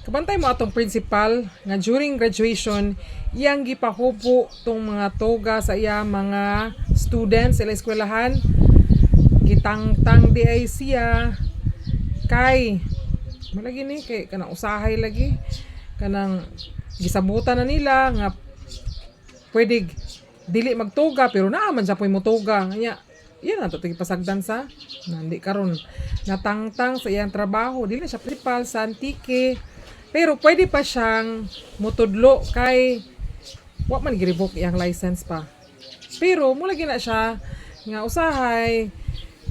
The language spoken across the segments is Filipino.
Kabantay mo atong principal nga during graduation iyang gipahubo tong mga toga sa iya mga students sa eskwelahan, gitangtang di ay siya kay malagi ni kay kanang usahay lagi kanang gisabutan na nila nga pwede dili magtoga pero naaman siya po'y motoga nya yan na to pasagdan sa nandi karon natangtang sa iyang trabaho dili na siya principal sa Antique pero pwede pa siyang mutudlo kay wa man gi-revoke iyang license pa pero mula gina siya nga usahay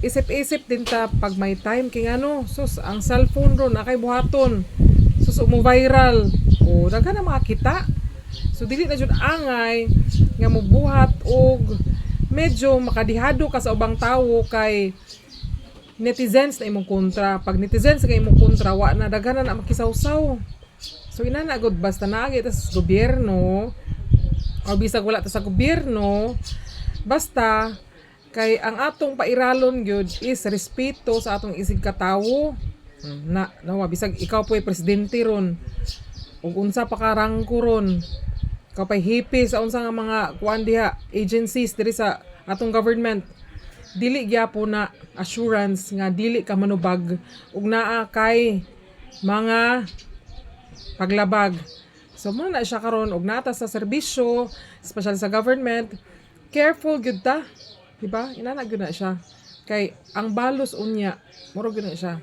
isip-isip din ta pag may time kay ano sus ang cellphone ron akay buhaton sus mo viral o daghan na makakita so dili na jud angay nga mobuhat og medyo makadihado ka sa ubang tawo kay netizens na imong kontra. Pag netizens nga imong kontra, wa na daghanan na makisawsaw. So inana gud basta naagi ta sa gobyerno o bisag wala ta sa gobyerno, basta kay ang atong pairalon gyud is respeto sa atong isig katawo. Nawa bisag ikaw po'y presidente ron ug unsa pa ka rangko ron. Ikaw pa'y hipi sa unsa nga mga kuan diha agencies diri sa atong government. Dili gyapon na assurance nga dili ka manubag ug naa kay mga paglabag. So mo na siya karon og nata sa serbisyo, special sa government, careful gyud ta, di ba? Inana gyud na siya. Kay ang balos unya, muro gyud na siya.